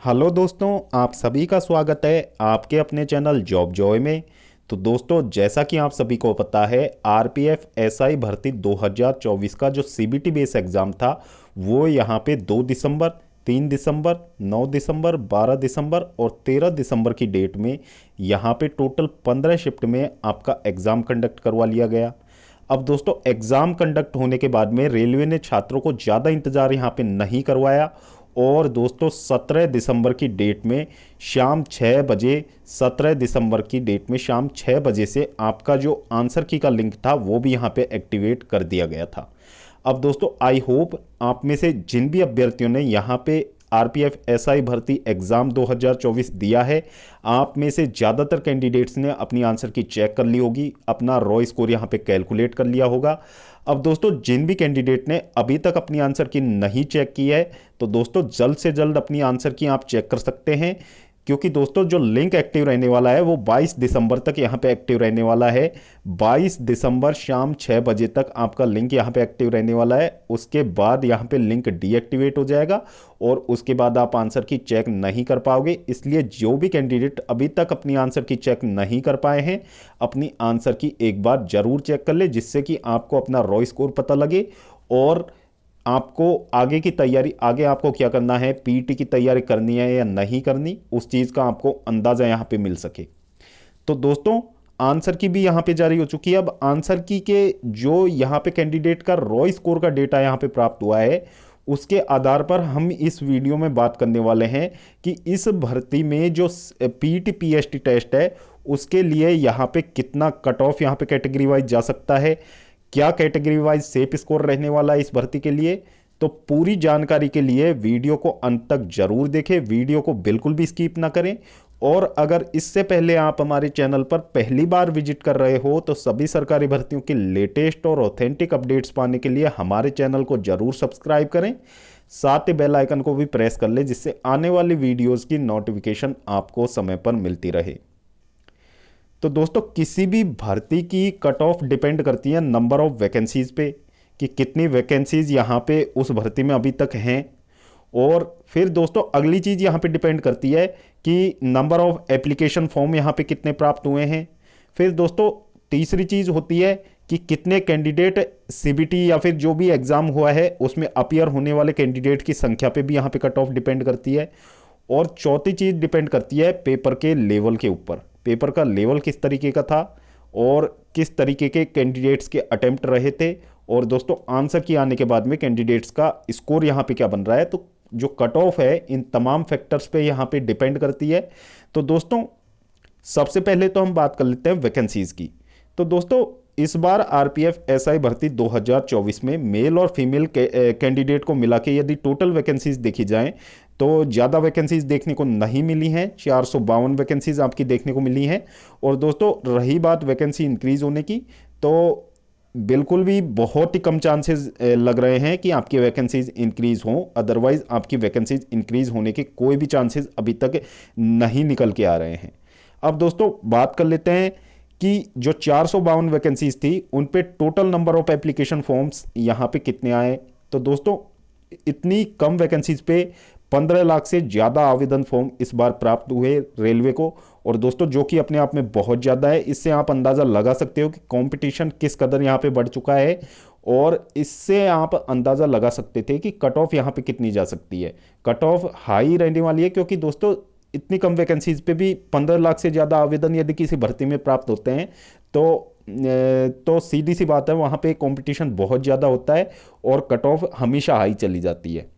Hello दोस्तों, आप सभी का स्वागत है आपके अपने चैनल जॉब जॉय में। तो दोस्तों, जैसा कि आप सभी को पता है, आरपीएफ एसआई भर्ती 2024 का जो सीबीटी बेस एग्ज़ाम था वो यहाँ पे 2 दिसंबर, 3 दिसंबर, 9 दिसंबर, 12 दिसंबर और 13 दिसंबर की डेट में यहाँ पे टोटल 15 शिफ्ट में आपका एग्ज़ाम कंडक्ट करवा लिया गया। अब दोस्तों, एग्ज़ाम कंडक्ट होने के बाद में रेलवे ने छात्रों को ज़्यादा इंतज़ार यहाँ पे नहीं करवाया और दोस्तों 17 दिसंबर की डेट में शाम 6 बजे 17 दिसंबर की डेट में शाम 6 बजे से आपका जो आंसर की का लिंक था वो भी यहाँ पे एक्टिवेट कर दिया गया था। अब दोस्तों, आई होप आप में से जिन भी अभ्यर्थियों ने यहाँ पे आरपीएफ एसआई भर्ती एग्ज़ाम 2024 दिया है, आप में से ज़्यादातर कैंडिडेट्स ने अपनी आंसर की चेक कर ली होगी, अपना रॉ स्कोर यहाँ पे कैलकुलेट कर लिया होगा। अब दोस्तों, जिन भी कैंडिडेट ने अभी तक अपनी आंसर की नहीं चेक की है, तो दोस्तों जल्द से जल्द अपनी आंसर की आप चेक कर सकते हैं, क्योंकि दोस्तों जो लिंक एक्टिव रहने वाला है वो 22 दिसंबर तक यहाँ पे एक्टिव रहने वाला है। 22 दिसंबर शाम 6 बजे तक आपका लिंक यहाँ पे एक्टिव रहने वाला है। उसके बाद यहाँ पे लिंक डीएक्टिवेट हो जाएगा और उसके बाद आप आंसर की चेक नहीं कर पाओगे। इसलिए जो भी कैंडिडेट अभी तक अपनी आंसर की चेक नहीं कर पाए हैं, अपनी आंसर की एक बार जरूर चेक कर ले, जिससे कि आपको अपना रॉ स्कोर पता लगे और आपको आगे की तैयारी, आगे आपको क्या करना है, पीटी की तैयारी करनी है या नहीं करनी, उस चीज़ का आपको अंदाज़ा यहाँ पे मिल सके। तो दोस्तों, आंसर की भी यहाँ पे जारी हो चुकी है। अब आंसर की के जो यहाँ पे कैंडिडेट का रॉ स्कोर का डेटा यहाँ पे प्राप्त हुआ है, उसके आधार पर हम इस वीडियो में बात करने वाले हैं कि इस भर्ती में जो पीटी पीएसटी टेस्ट है उसके लिए यहाँ पे कितना कट ऑफ यहाँ पे कैटेगरी वाइज जा सकता है, क्या कैटेगरी वाइज सेफ स्कोर रहने वाला है इस भर्ती के लिए। तो पूरी जानकारी के लिए वीडियो को अंत तक जरूर देखें, वीडियो को बिल्कुल भी स्किप ना करें। और अगर इससे पहले आप हमारे चैनल पर पहली बार विजिट कर रहे हो तो सभी सरकारी भर्तियों की लेटेस्ट और ऑथेंटिक अपडेट्स पाने के लिए हमारे चैनल को जरूर सब्सक्राइब करें, साथ ही बेल आइकन को भी प्रेस कर लें, जिससे आने वाली वीडियोज़ की नोटिफिकेशन आपको समय पर मिलती रहे। तो दोस्तों, किसी भी भर्ती की कट ऑफ डिपेंड करती है नंबर ऑफ वैकेंसीज पे, कि कितनी वैकेंसीज यहाँ पे उस भर्ती में अभी तक हैं। और फिर दोस्तों, अगली चीज़ यहाँ पे डिपेंड करती है कि नंबर ऑफ एप्लीकेशन फॉर्म यहाँ पे कितने प्राप्त हुए हैं। फिर दोस्तों, तीसरी चीज़ होती है कि कितने कैंडिडेट सीबीटी या फिर जो भी एग्ज़ाम हुआ है उसमें अपीयर होने वाले कैंडिडेट की संख्या पे भी यहाँ पे कट ऑफ डिपेंड करती है। और चौथी चीज़ डिपेंड करती है पेपर के लेवल के ऊपर, पेपर का लेवल किस तरीके का था और किस तरीके के कैंडिडेट्स के अटेम्प्ट रहे थे, और दोस्तों आंसर की आने के बाद में कैंडिडेट्स का स्कोर यहाँ पे क्या बन रहा है। तो जो कट ऑफ है इन तमाम फैक्टर्स पे यहाँ पे डिपेंड करती है। तो दोस्तों, सबसे पहले तो हम बात कर लेते हैं वैकेंसीज की। तो दोस्तों, इस बार आरपीएफ एसआई भर्ती 2024 में मेल और फीमेल कैंडिडेट को मिला के यदि टोटल वैकेंसीज देखी जाएं तो ज़्यादा वैकेंसीज देखने को नहीं मिली हैं, 452 वैकेंसीज आपकी देखने को मिली हैं। और दोस्तों, रही बात वैकेंसी इंक्रीज होने की, तो बिल्कुल भी बहुत ही कम चांसेस लग रहे हैं कि आपकी वैकेंसीज इंक्रीज हों। अदरवाइज आपकी वैकेंसीज इंक्रीज होने के कोई भी चांसेस अभी तक नहीं निकल के आ रहे हैं। अब दोस्तों, बात कर लेते हैं कि जो 452 वैकेंसीज थी उन पे total number of application forms यहाँ पे कितने आए। तो दोस्तों, इतनी कम वैकेंसीज पे 15 लाख से ज़्यादा आवेदन फॉर्म इस बार प्राप्त हुए रेलवे को। और दोस्तों, जो कि अपने आप में बहुत ज़्यादा है, इससे आप अंदाज़ा लगा सकते हो कि कंपटीशन किस कदर यहाँ पे बढ़ चुका है। और इससे आप अंदाज़ा लगा सकते थे कि कट ऑफ यहाँ पे कितनी जा सकती है। कट ऑफ हाई रहने वाली है, क्योंकि दोस्तों इतनी कम वैकेंसीज पे भी 15 लाख से ज़्यादा आवेदन यदि किसी भर्ती में प्राप्त होते हैं तो सीधी सी बात है, वहाँ पे कंपटीशन बहुत ज़्यादा होता है और कट ऑफ हमेशा हाई चली जाती है।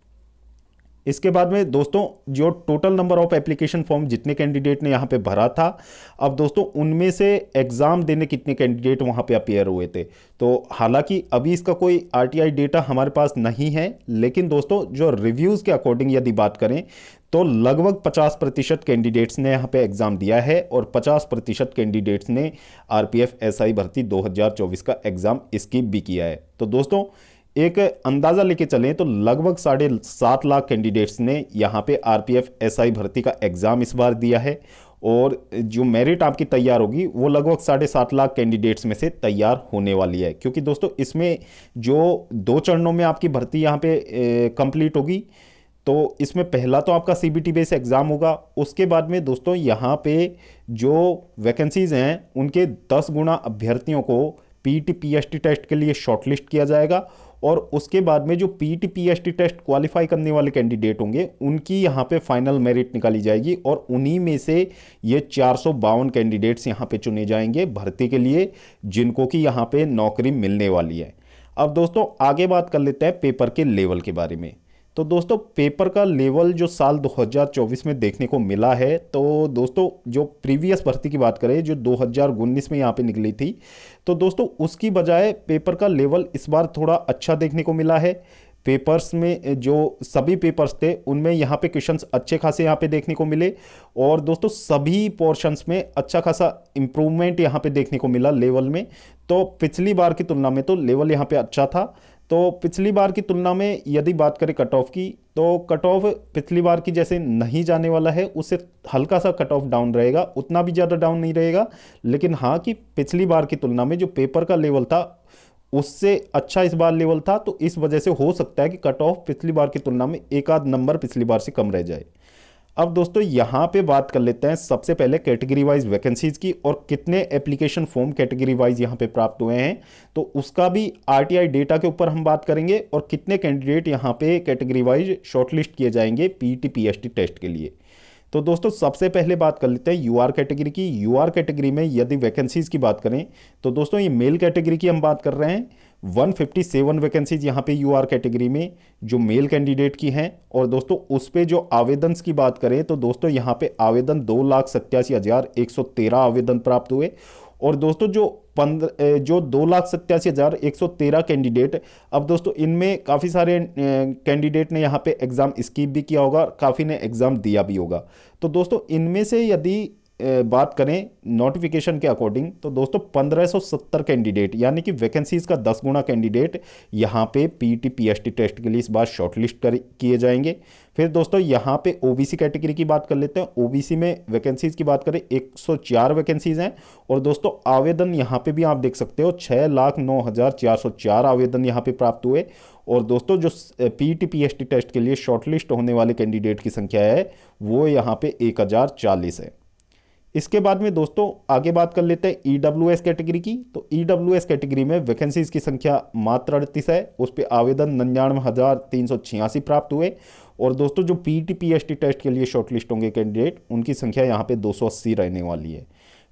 इसके बाद में दोस्तों, जो total number of application form जितने कैंडिडेट ने यहाँ पे भरा था, अब दोस्तों उनमें से एग्ज़ाम देने कितने कैंडिडेट वहाँ पे अपीयर हुए थे। तो हालांकि अभी इसका कोई आरटीआई डेटा हमारे पास नहीं है, लेकिन दोस्तों जो रिव्यूज़ के अकॉर्डिंग यदि बात करें तो लगभग 50% कैंडिडेट्स ने यहाँ पे एग्ज़ाम दिया है और 50% कैंडिडेट्स ने आरपीएफ एसआई भर्ती 2024 का एग्ज़ाम स्किप भी किया है। तो दोस्तों, एक अंदाज़ा लेके चलें तो लगभग 7.5 लाख कैंडिडेट्स ने यहाँ पे आरपीएफ एसआई भर्ती का एग्ज़ाम इस बार दिया है। और जो मेरिट आपकी तैयार होगी वो लगभग 7.5 लाख कैंडिडेट्स में से तैयार होने वाली है, क्योंकि दोस्तों इसमें जो 2 चरणों में आपकी भर्ती यहाँ पे कंप्लीट होगी। तो इसमें पहला तो आपका सीबीटी बेस एग्ज़ाम होगा। उसके बाद में दोस्तों यहाँ पे जो वैकेंसीज़ हैं उनके 10 गुना अभ्यर्थियों को पीटी पीएसटी टेस्ट के लिए शॉर्टलिस्ट किया जाएगा, और उसके बाद में जो पीटी पीएसटी टेस्ट क्वालिफाई करने वाले कैंडिडेट होंगे उनकी यहाँ पे फाइनल मेरिट निकाली जाएगी, और उन्हीं में से ये 452 कैंडिडेट्स यहाँ पे चुने जाएंगे भर्ती के लिए, जिनको कि यहाँ पे नौकरी मिलने वाली है। अब दोस्तों आगे बात कर लेते हैं पेपर के लेवल के बारे में। तो दोस्तों पेपर का लेवल जो साल 2024 में देखने को मिला है, तो दोस्तों जो प्रीवियस भर्ती की बात करें जो 2019 में यहाँ पे निकली थी, तो दोस्तों उसकी बजाय पेपर का लेवल इस बार थोड़ा अच्छा देखने को मिला है। पेपर्स में जो सभी पेपर्स थे उनमें यहाँ पे क्वेश्चंस अच्छे खासे यहाँ पे देखने को मिले, और दोस्तों सभी पोर्शंस में अच्छा खासा इम्प्रूवमेंट यहाँ पे देखने को मिला लेवल में। तो पिछली बार की तुलना में तो लेवल यहाँ पे अच्छा था। तो पिछली बार की तुलना में यदि बात करें कट ऑफ की, तो कट ऑफ पिछली बार की जैसे नहीं जाने वाला है, उससे हल्का सा कट ऑफ डाउन रहेगा, उतना भी ज़्यादा डाउन नहीं रहेगा। लेकिन हाँ कि पिछली बार की तुलना में जो पेपर का लेवल था उससे अच्छा इस बार लेवल था, तो इस वजह से हो सकता है कि कट ऑफ पिछली बार की तुलना में एक आध नंबर पिछली बार से कम रह जाए। अब दोस्तों यहाँ पे बात कर लेते हैं सबसे पहले कैटेगरी वाइज वैकेंसीज की, और कितने एप्लीकेशन फॉर्म कैटेगरी वाइज यहाँ पे प्राप्त हुए हैं, तो उसका भी आरटीआई डेटा के ऊपर हम बात करेंगे, और कितने कैंडिडेट यहाँ पे कैटेगरी वाइज शॉर्टलिस्ट किए जाएंगे पीटी पीएसटी टेस्ट के लिए। तो दोस्तों सबसे पहले बात कर लेते हैं यूआर कैटेगरी की। यूआर कैटेगरी में यदि वैकेंसीज की बात करें तो दोस्तों ये मेल कैटेगरी की हम बात कर रहे हैं। 157 वैकेंसीज यहाँ पे यूआर कैटेगरी में जो मेल कैंडिडेट की हैं, और दोस्तों उस पे जो आवेदन की बात करें तो दोस्तों यहाँ पे आवेदन 2,87,113 आवेदन प्राप्त हुए। और दोस्तों जो 2,87,113 कैंडिडेट, अब दोस्तों इनमें काफ़ी सारे कैंडिडेट ने यहाँ पे एग्ज़ाम स्किप भी किया होगा, काफ़ी ने एग्ज़ाम दिया भी होगा। तो दोस्तों इनमें से यदि बात करें नोटिफिकेशन के अकॉर्डिंग, तो दोस्तों 1570 कैंडिडेट यानी कि वैकेंसीज का 10 गुना कैंडिडेट यहाँ पे पीटी पीएसटी टेस्ट के लिए इस बार शॉर्टलिस्ट किए जाएंगे। फिर दोस्तों यहाँ पे ओबीसी कैटेगरी की बात कर लेते हैं। ओबीसी में वैकेंसीज की बात करें 104 वैकेंसीज हैं, और दोस्तों आवेदन यहाँ पे भी आप देख सकते हो 6,09,404 आवेदन यहाँ पे प्राप्त हुए। और दोस्तों जो पीटी पीएसटी टेस्ट के लिए शॉर्टलिस्ट होने वाले कैंडिडेट की संख्या है वो यहाँ पे 1040 है। इसके बाद में दोस्तों आगे बात कर लेते हैं ईडब्ल्यूएस कैटेगरी की। तो ईडब्ल्यूएस कैटेगरी में वैकेंसीज की संख्या मात्र 38 है, उस पर आवेदन 99,386 प्राप्त हुए। और दोस्तों जो पीटी पीएसटी टेस्ट के लिए शॉर्टलिस्ट होंगे कैंडिडेट उनकी संख्या यहाँ पे 280 रहने वाली है।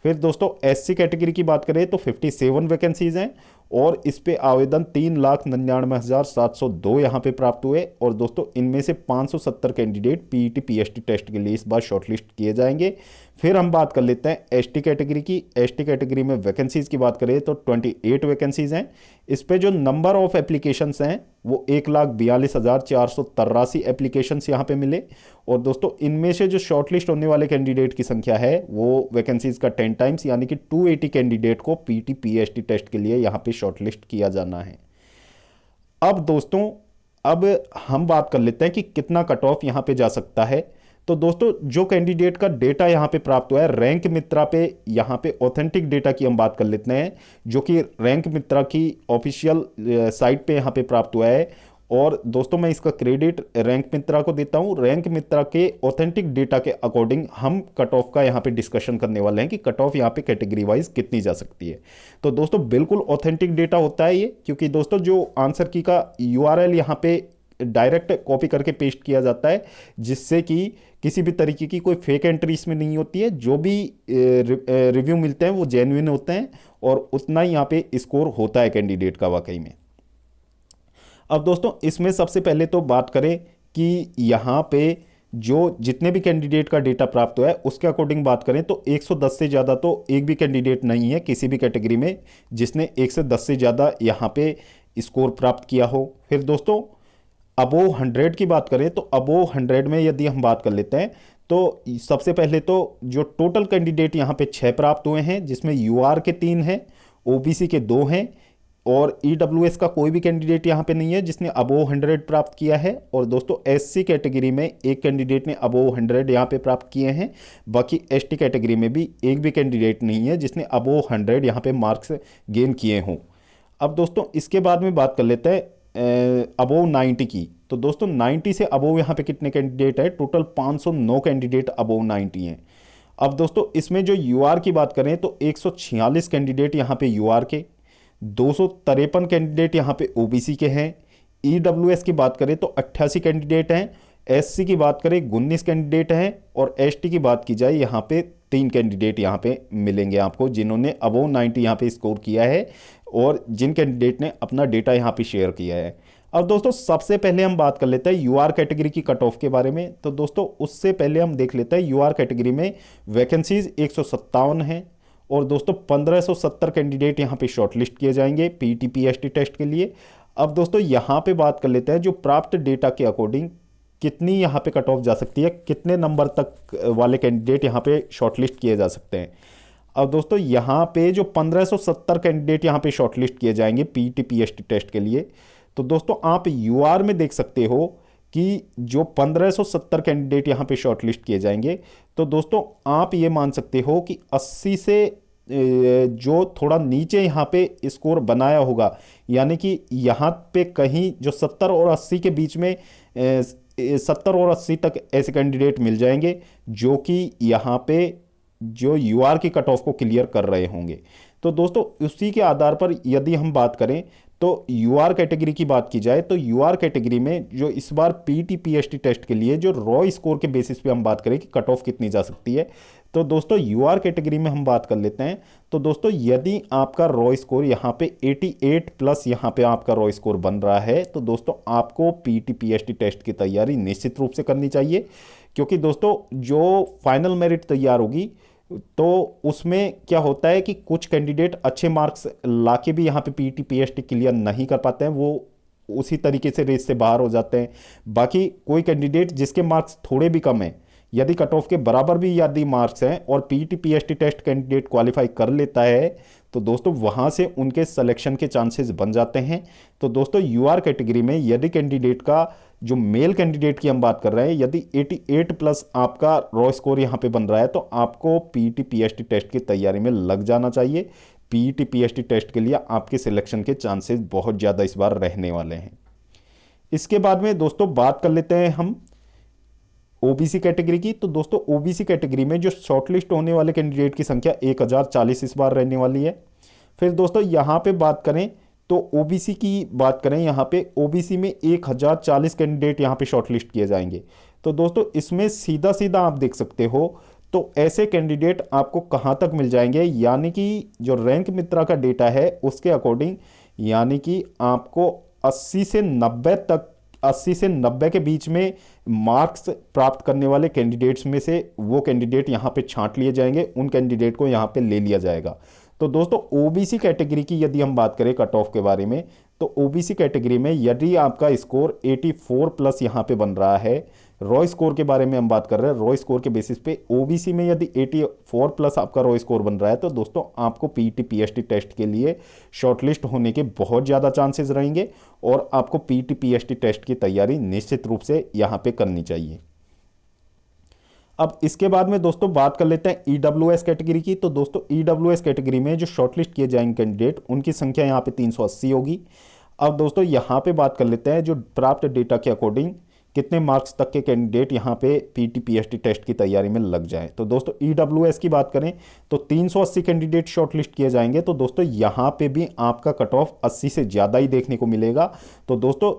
फिर दोस्तों एससी कैटेगरी की बात करें तो 57 वैकेंसीज हैं, और इस पे आवेदन 3,99,702 यहाँ पे प्राप्त हुए। और दोस्तों इनमें से 570 कैंडिडेट पीटी पीएसटी टेस्ट के लिए इस बार शॉर्टलिस्ट किए जाएंगे। फिर हम बात कर लेते हैं एसटी कैटेगरी की। एसटी कैटेगरी में वैकेंसीज की बात करें तो 28 वैकेंसीज हैं। इस पे जो नंबर ऑफ एप्लीकेशंस हैं वो 1,42,483 एप्लीकेशंस यहाँ पे मिले। और दोस्तों इनमें से जो शॉर्टलिस्ट होने वाले कैंडिडेट की संख्या है वो वैकेंसीज का 10 टाइम्स यानी कि 280 कैंडिडेट को पीटी पीएसटी टेस्ट के लिए यहाँ पे शॉर्टलिस्ट किया जाना है। अब दोस्तों अब हम बात कर लेते हैं कि कितना कट ऑफ यहाँ पे जा सकता है। तो दोस्तों जो कैंडिडेट का डेटा यहाँ पे प्राप्त हुआ है रैंक मित्रा पे, यहाँ पे ऑथेंटिक डेटा की हम बात कर लेते हैं जो कि रैंक मित्रा की ऑफिशियल साइट पे यहाँ पे प्राप्त हुआ है। और दोस्तों मैं इसका क्रेडिट रैंक मित्रा को देता हूँ। रैंक मित्रा के ऑथेंटिक डेटा के अकॉर्डिंग हम कट ऑफ का यहाँ पे डिस्कशन करने वाले हैं कि कट ऑफ यहाँ पे कैटेगरी वाइज कितनी जा सकती है। तो दोस्तों बिल्कुल ऑथेंटिक डेटा होता है ये, क्योंकि दोस्तों जो आंसर की का यूआरएल यहाँ पे डायरेक्ट कॉपी करके पेस्ट किया जाता है, जिससे कि किसी भी तरीके की कोई फेक एंट्री इसमें नहीं होती है। जो भी रिव्यू मिलते हैं वो जेन्युइन होते हैं, और उतना ही यहाँ पे स्कोर होता है कैंडिडेट का वाकई में। अब दोस्तों इसमें सबसे पहले तो बात करें कि यहाँ पे जो जितने भी कैंडिडेट का डेटा प्राप्त हुआ है उसके अकॉर्डिंग बात करें तो 110 से ज़्यादा तो एक भी कैंडिडेट नहीं है किसी भी कैटेगरी में जिसने 110 से ज़्यादा यहाँ पे स्कोर प्राप्त किया हो। फिर दोस्तों अबोव 100 की बात करें तो अबोव 100 में यदि हम बात कर लेते हैं तो सबसे पहले तो जो टोटल कैंडिडेट यहाँ पे 6 प्राप्त हुए हैं, जिसमें यूआर के 3 हैं, ओबीसी के 2 हैं, और ईडब्ल्यूएस का कोई भी कैंडिडेट यहाँ पे नहीं है जिसने अबोव 100 प्राप्त किया है। और दोस्तों एससी कैटेगरी में एक कैंडिडेट ने अबोव 100 यहाँ पे प्राप्त किए हैं। बाकी एसटी कैटेगरी में भी एक भी कैंडिडेट नहीं है जिसने अबोव 100 यहाँ पे मार्क्स गेन किए हों। अब दोस्तों इसके बाद में बात कर लेते हैं अबोव 90 की। तो दोस्तों 90 से अबोव यहाँ पे कितने कैंडिडेट है? टोटल 509 कैंडिडेट अबोव 90 हैं। अब दोस्तों इसमें जो यूआर की बात करें तो 146 कैंडिडेट यहाँ पे यूआर के, 253 कैंडिडेट यहाँ पे ओबीसी के हैं। ईडब्ल्यूएस की बात करें तो 88 कैंडिडेट हैं। एससी की बात करें 19 कैंडिडेट हैं। और एसटी की बात की जाए यहाँ पे 3 कैंडिडेट यहाँ पे मिलेंगे आपको, जिन्होंने अबोव 90 यहाँ पे स्कोर किया है और जिन कैंडिडेट ने अपना डेटा यहाँ पे शेयर किया है। अब दोस्तों सबसे पहले हम बात कर लेते हैं यूआर कैटेगरी की कट ऑफ के बारे में। तो दोस्तों उससे पहले हम देख लेते हैं यूआर कैटेगरी में वैकेंसीज 157 हैं और दोस्तों 1570 कैंडिडेट यहाँ पे शॉर्टलिस्ट किए जाएंगे पीटी पीएसटी टेस्ट के लिए। अब दोस्तों यहाँ पे बात कर लेते हैं जो प्राप्त डेटा के अकॉर्डिंग कितनी यहाँ पे कट ऑफ जा सकती है, कितने नंबर तक वाले कैंडिडेट यहाँ पे शॉर्टलिस्ट किए जा सकते हैं। अब दोस्तों यहाँ पे जो 1570 कैंडिडेट यहाँ पे शॉर्टलिस्ट किए जाएंगे पीटी पीएसटी टेस्ट के लिए, तो दोस्तों आप यूआर में देख सकते हो कि जो 1570 कैंडिडेट यहाँ पे शॉर्टलिस्ट किए जाएंगे, तो दोस्तों आप ये मान सकते हो कि 80 से जो थोड़ा नीचे यहाँ पे स्कोर बनाया होगा, यानी कि यहाँ पे कहीं जो 70 और 80 के बीच में 70 और 80 तक ऐसे कैंडिडेट मिल जाएंगे जो कि यहाँ पे जो यूआर की कट ऑफ को क्लियर कर रहे होंगे। तो दोस्तों उसी के आधार पर यदि हम बात करें तो यूआर कैटेगरी की बात की जाए तो यूआर कैटेगरी में जो इस बार पीटी पीएसटी टेस्ट के लिए जो रॉ स्कोर के बेसिस पे हम बात करें कि कट ऑफ कितनी जा सकती है, तो दोस्तों यूआर कैटेगरी में हम बात कर लेते हैं। तो दोस्तों यदि आपका रॉ स्कोर यहाँ पे 88 प्लस यहाँ पे आपका रॉ स्कोर बन रहा है, तो दोस्तों आपको पीटी पीएसटी टेस्ट की तैयारी निश्चित रूप से करनी चाहिए, क्योंकि दोस्तों जो फाइनल मेरिट तैयार होगी तो उसमें क्या होता है कि कुछ कैंडिडेट अच्छे मार्क्स लाके भी यहाँ पे पीटी पीएसटी क्लियर नहीं कर पाते हैं, वो उसी तरीके से रेस से बाहर हो जाते हैं। बाकी कोई कैंडिडेट जिसके मार्क्स थोड़े भी कम हैं, यदि कट ऑफ के बराबर भी यदि मार्क्स हैं और PT PST test candidate qualify कर लेता है, तो दोस्तों वहाँ से उनके सिलेक्शन के चांसेस बन जाते हैं। तो दोस्तों यूआर कैटेगरी में यदि कैंडिडेट का जो मेल कैंडिडेट की हम बात कर रहे हैं, यदि 88 प्लस आपका रॉ स्कोर यहाँ पे बन रहा है, तो आपको पीटी पीएसटी टेस्ट की तैयारी में लग जाना चाहिए। पीटी पीएसटी टेस्ट के लिए आपके सिलेक्शन के चांसेस बहुत ज़्यादा इस बार रहने वाले हैं। इसके बाद में दोस्तों बात कर लेते हैं हम ओबीसी कैटेगरी की। तो दोस्तों ओबीसी कैटेगरी में जो शॉर्टलिस्ट होने वाले कैंडिडेट की संख्या 1040 इस बार रहने वाली है। फिर दोस्तों यहाँ पे बात करें तो ओबीसी की बात करें, यहाँ पे ओबीसी में 1040 कैंडिडेट यहाँ पे शॉर्टलिस्ट किए जाएंगे। तो दोस्तों इसमें सीधा सीधा आप देख सकते हो तो ऐसे कैंडिडेट आपको कहाँ तक मिल जाएंगे, यानी कि जो रैंक मित्रा का डेटा है उसके अकॉर्डिंग, यानी कि आपको 80 से 90 तक 80 से 90 के बीच में मार्क्स प्राप्त करने वाले कैंडिडेट्स में से वो कैंडिडेट यहाँ पे छांट लिए जाएंगे, उन कैंडिडेट को यहाँ पे ले लिया जाएगा। तो दोस्तों ओबीसी कैटेगरी की यदि हम बात करें कट ऑफ के बारे में, तो ओबीसी कैटेगरी में यदि आपका स्कोर 84 प्लस यहाँ पे बन रहा है, रॉ स्कोर के बारे में हम बात कर रहे हैं, रॉ स्कोर के बेसिस पे ओबीसी में यदि 84 प्लस आपका रॉ स्कोर बन रहा है, तो दोस्तों आपको पीटी पीएसटी टेस्ट के लिए शॉर्टलिस्ट होने के बहुत ज़्यादा चांसेस रहेंगे और आपको पीटी पीएसटी टेस्ट की तैयारी निश्चित रूप से यहाँ पे करनी चाहिए। अब इसके बाद में दोस्तों बात कर लेते हैं ईडब्ल्यूएस कैटेगरी की। तो दोस्तों ईडब्ल्यूएस कैटेगरी में जो शॉर्टलिस्ट किए जाएंगे कैंडिडेट, उनकी संख्या यहाँ पे 380 होगी। अब दोस्तों यहाँ पे बात कर लेते हैं जो प्राप्त डेटा के अकॉर्डिंग कितने मार्क्स तक के कैंडिडेट यहाँ पे पीटी पीएसटी टेस्ट की तैयारी में लग जाए। तो दोस्तों ईडब्ल्यूएस की बात करें तो 380 कैंडिडेट शॉर्टलिस्ट किए जाएंगे। तो दोस्तों यहाँ पे भी आपका कट ऑफ 80 से ज़्यादा ही देखने को मिलेगा। तो दोस्तों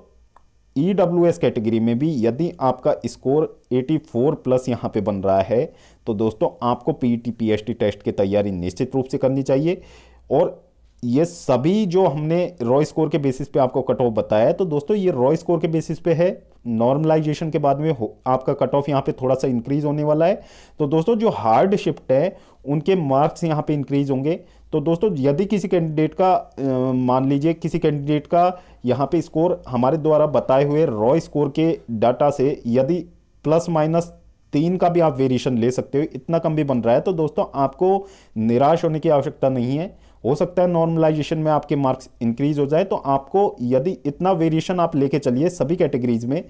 ईडब्ल्यूएस कैटेगरी में भी यदि आपका स्कोर 84 प्लस यहाँ पे बन रहा है, तो दोस्तों आपको पीटी पीएसटी टेस्ट की तैयारी निश्चित रूप से करनी चाहिए। और ये सभी जो हमने रॉ स्कोर के बेसिस पे आपको कट ऑफ बताया है, तो दोस्तों ये रॉ स्कोर के बेसिस पे है। नॉर्मलाइजेशन के बाद में आपका कट ऑफ यहाँ पे थोड़ा सा इंक्रीज होने वाला है। तो दोस्तों जो हार्ड शिफ्ट है उनके मार्क्स यहाँ पे इंक्रीज होंगे। तो दोस्तों यदि किसी कैंडिडेट का मान लीजिए किसी कैंडिडेट का यहाँ पे स्कोर हमारे द्वारा बताए हुए रॉ स्कोर के डाटा से यदि +- 3 का भी आप वेरिएशन ले सकते हो, इतना कम भी बन रहा है, तो दोस्तों आपको निराश होने की आवश्यकता नहीं है। हो सकता है नॉर्मलाइजेशन में आपके मार्क्स इंक्रीज हो जाए, तो आपको यदि इतना वेरिएशन आप लेके चलिए सभी कैटेगरीज में,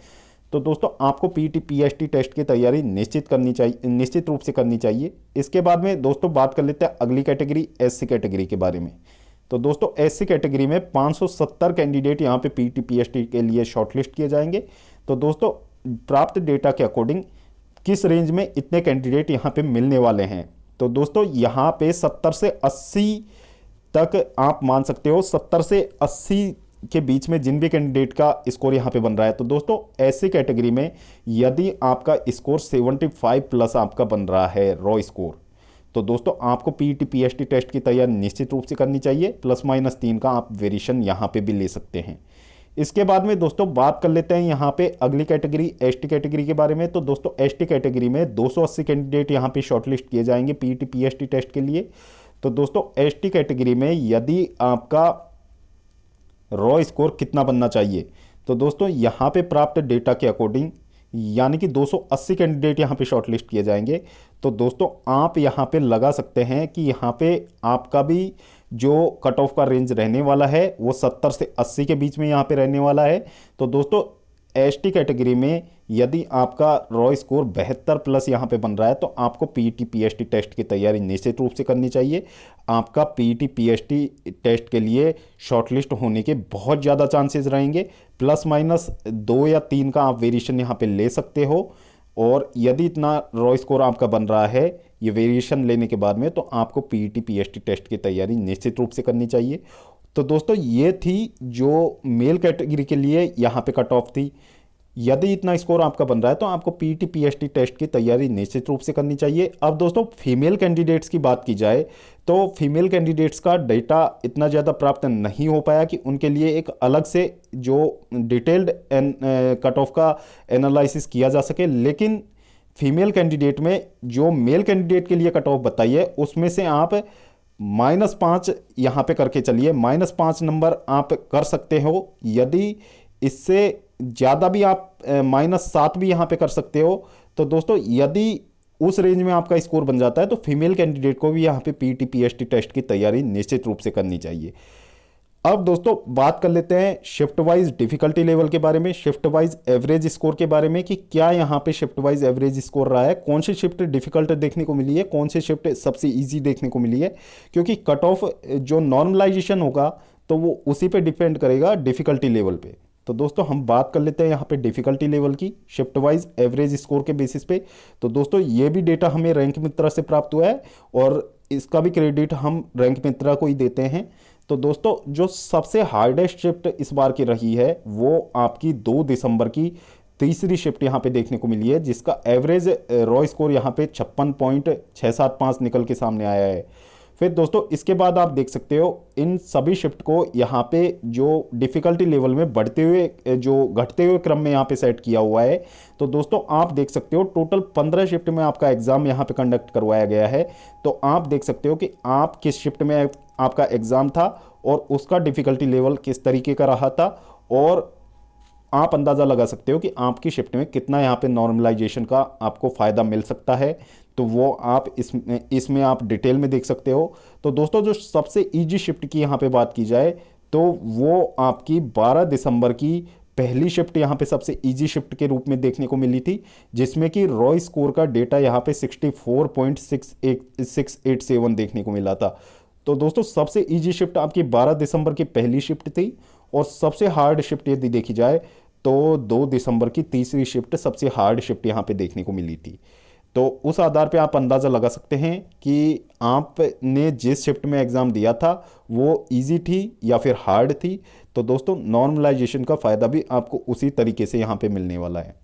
तो दोस्तों आपको पीटी पीएसटी टेस्ट की तैयारी निश्चित रूप से करनी चाहिए। इसके बाद में दोस्तों बात कर लेते हैं अगली कैटेगरी एससी कैटेगरी के बारे में। तो दोस्तों एससी कैटेगरी में 570 कैंडिडेट यहाँ पे पीटी पीएचडी के लिए शॉर्टलिस्ट किए जाएंगे। तो दोस्तों प्राप्त डेटा के अकॉर्डिंग किस रेंज में इतने कैंडिडेट यहाँ पे मिलने वाले हैं, तो दोस्तों यहाँ पे 70 से 80 तक आप मान सकते हो। 70 से 80 के बीच में जिन भी कैंडिडेट का स्कोर यहाँ पे बन रहा है, तो दोस्तों ऐसी कैटेगरी में यदि आपका स्कोर 75 प्लस आपका बन रहा है रॉ स्कोर, तो दोस्तों आपको पीटी पीएचडी टेस्ट की तैयारी निश्चित रूप से करनी चाहिए। +-3 का आप वेरिएशन यहाँ पे भी ले सकते हैं। इसके बाद में दोस्तों बात कर लेते हैं यहाँ पे अगली कैटेगरी एसटी कैटेगरी के बारे में। तो दोस्तों एसटी कैटेगरी में 280 कैंडिडेट यहाँ पे शॉर्टलिस्ट किए जाएंगे पीटी पीएचडी टेस्ट के लिए। तो दोस्तों एसटी कैटेगरी में यदि आपका रॉ स्कोर कितना बनना चाहिए, तो दोस्तों यहाँ पे प्राप्त डेटा के अकॉर्डिंग यानी कि 280 कैंडिडेट यहाँ पे शॉर्टलिस्ट किए जाएंगे। तो दोस्तों आप यहाँ पे लगा सकते हैं कि यहाँ पे आपका भी जो कट ऑफ का रेंज रहने वाला है वो 70 से 80 के बीच में यहाँ पे रहने वाला है। तो दोस्तों एसटी कैटेगरी में यदि आपका रॉ स्कोर 72 प्लस यहाँ पे बन रहा है, तो आपको पीटी पीएचडी टेस्ट की तैयारी निश्चित रूप से करनी चाहिए। आपका पीटी पीएचडी टेस्ट के लिए शॉर्टलिस्ट होने के बहुत ज़्यादा चांसेस रहेंगे। +-2 या 3 का आप वेरिएशन यहाँ पे ले सकते हो। और यदि इतना रॉ स्कोर आपका बन रहा है ये वेरिएशन लेने के बाद में, तो आपको पीटी पीएचडी टेस्ट की तैयारी निश्चित रूप से करनी चाहिए। तो दोस्तों ये थी जो मेल कैटेगरी के लिए यहाँ पे कट ऑफ थी। यदि इतना स्कोर आपका बन रहा है तो आपको पीटी पीएचडी टेस्ट की तैयारी निश्चित रूप से करनी चाहिए। अब दोस्तों फीमेल कैंडिडेट्स की बात की जाए तो फीमेल कैंडिडेट्स का डेटा इतना ज़्यादा प्राप्त नहीं हो पाया कि उनके लिए एक अलग से जो डिटेल्ड कट ऑफ का एनालिसिस किया जा सके। लेकिन फीमेल कैंडिडेट में जो मेल कैंडिडेट के लिए कट ऑफ बताई है उसमें से आप -5 यहाँ पे करके चलिए। -5 नंबर आप कर सकते हो। यदि इससे ज़्यादा भी आप -7 भी यहाँ पे कर सकते हो। तो दोस्तों यदि उस रेंज में आपका स्कोर बन जाता है तो फीमेल कैंडिडेट को भी यहाँ पे पीटी पीएचडी टेस्ट की तैयारी निश्चित रूप से करनी चाहिए। अब दोस्तों बात कर लेते हैं शिफ्ट वाइज डिफिकल्टी लेवल के बारे में, शिफ्ट वाइज एवरेज स्कोर के बारे में कि क्या यहाँ पे शिफ्ट वाइज एवरेज स्कोर रहा है, कौन सी शिफ्ट डिफिकल्ट देखने को मिली है, कौन सी शिफ्ट सबसे इजी देखने को मिली है। क्योंकि कट ऑफ जो नॉर्मलाइजेशन होगा तो वो उसी पे डिपेंड करेगा डिफिकल्टी लेवल पे। तो दोस्तों हम बात कर लेते हैं यहाँ पे डिफिकल्टी लेवल की शिफ्ट वाइज एवरेज स्कोर के बेसिस पे। तो दोस्तों ये भी डेटा हमें रैंक मित्रा से प्राप्त हुआ है और इसका भी क्रेडिट हम रैंक मित्रा को ही देते हैं। तो दोस्तों जो सबसे हार्डेस्ट शिफ्ट इस बार की रही है वो आपकी 2 दिसंबर की तीसरी शिफ्ट यहाँ पे देखने को मिली है, जिसका एवरेज रॉ स्कोर यहाँ पे 56.675 निकल के सामने आया है। फिर दोस्तों इसके बाद आप देख सकते हो इन सभी शिफ्ट को यहाँ पे जो डिफ़िकल्टी लेवल में बढ़ते हुए जो घटते हुए क्रम में यहाँ पे सेट किया हुआ है। तो दोस्तों आप देख सकते हो टोटल 15 शिफ्ट में आपका एग्ज़ाम यहाँ पे कंडक्ट करवाया गया है। तो आप देख सकते हो कि आप किस शिफ्ट में आपका एग्ज़ाम था और उसका डिफ़िकल्टी लेवल किस तरीके का रहा था, और आप अंदाज़ा लगा सकते हो कि आपकी शिफ्ट में कितना यहाँ पे नॉर्मलाइजेशन का आपको फ़ायदा मिल सकता है। तो वो आप इसमें आप डिटेल में देख सकते हो। तो दोस्तों जो सबसे इजी शिफ्ट की यहाँ पे बात की जाए तो वो आपकी 12 दिसंबर की पहली शिफ्ट यहाँ पे सबसे इजी शिफ्ट के रूप में देखने को मिली थी, जिसमें कि रॉ स्कोर का डेटा यहाँ पे 64.687 देखने को मिला था। तो दोस्तों सबसे इजी शिफ्ट आपकी 12 दिसंबर की पहली शिफ्ट थी और सबसे हार्ड शिफ्ट यदि देखी जाए तो 2 दिसंबर की तीसरी शिफ्ट सबसे हार्ड शिफ्ट यहाँ पे देखने को मिली थी। तो उस आधार पे आप अंदाज़ा लगा सकते हैं कि आपने जिस शिफ्ट में एग्ज़ाम दिया था वो इजी थी या फिर हार्ड थी। तो दोस्तों नॉर्मलाइजेशन का फ़ायदा भी आपको उसी तरीके से यहाँ पे मिलने वाला है।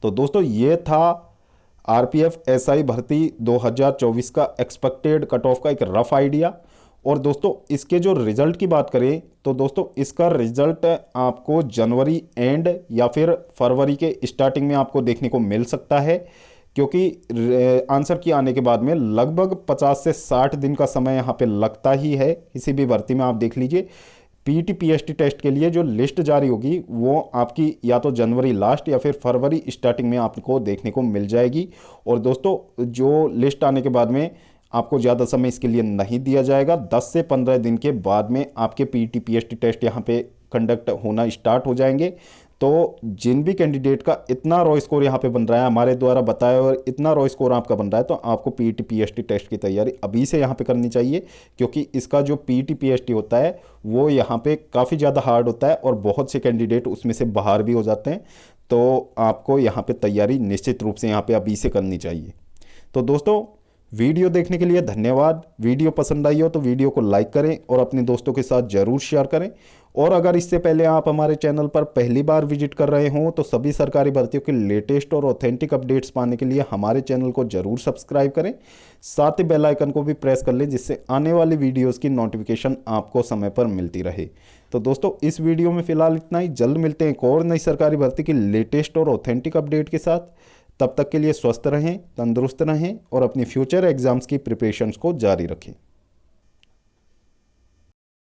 तो दोस्तों ये था आरपीएफ एसआई भर्ती 2024 का एक्सपेक्टेड कट ऑफ का एक रफ आइडिया। और दोस्तों इसके जो रिज़ल्ट की बात करें तो दोस्तों इसका रिज़ल्ट आपको जनवरी एंड या फिर फरवरी के स्टार्टिंग में आपको देखने को मिल सकता है, क्योंकि आंसर की आने के बाद में लगभग 50 से 60 दिन का समय यहाँ पे लगता ही है किसी भी भर्ती में। आप देख लीजिए पीटी पीएचडी टेस्ट के लिए जो लिस्ट जारी होगी वो आपकी या तो जनवरी लास्ट या फिर फरवरी स्टार्टिंग में आपको देखने को मिल जाएगी। और दोस्तों जो लिस्ट आने के बाद में आपको ज़्यादा समय इसके लिए नहीं दिया जाएगा। 10 से 15 दिन के बाद में आपके पीटी पीएचडी टेस्ट यहाँ पे कंडक्ट होना स्टार्ट हो जाएंगे। तो जिन भी कैंडिडेट का इतना रॉ स्कोर यहाँ पे बन रहा है हमारे द्वारा बताया और इतना रॉ स्कोर आपका बन रहा है, तो आपको पीईटी पीएसटी टेस्ट की तैयारी अभी से यहाँ पे करनी चाहिए, क्योंकि इसका जो पीईटी पीएसटी होता है वो यहाँ पे काफ़ी ज़्यादा हार्ड होता है और बहुत से कैंडिडेट उसमें से बाहर भी हो जाते हैं। तो आपको यहाँ पे तैयारी निश्चित रूप से यहाँ पे अभी से करनी चाहिए। तो दोस्तों, वीडियो देखने के लिए धन्यवाद। वीडियो पसंद आई हो तो वीडियो को लाइक करें और अपने दोस्तों के साथ ज़रूर शेयर करें। और अगर इससे पहले आप हमारे चैनल पर पहली बार विजिट कर रहे हों तो सभी सरकारी भर्तियों के लेटेस्ट और ऑथेंटिक अपडेट्स पाने के लिए हमारे चैनल को ज़रूर सब्सक्राइब करें। साथ ही बेल आइकन को भी प्रेस कर लें, जिससे आने वाली वीडियोज़ की नोटिफिकेशन आपको समय पर मिलती रहे। तो दोस्तों, इस वीडियो में फ़िलहाल इतना ही। जल्द मिलते हैं एक और नई सरकारी भर्ती की लेटेस्ट और ऑथेंटिक अपडेट के साथ। तब तक के लिए स्वस्थ रहें, तंदुरुस्त रहें और अपनी फ्यूचर एग्जाम्स की प्रिपरेशंस को जारी रखें।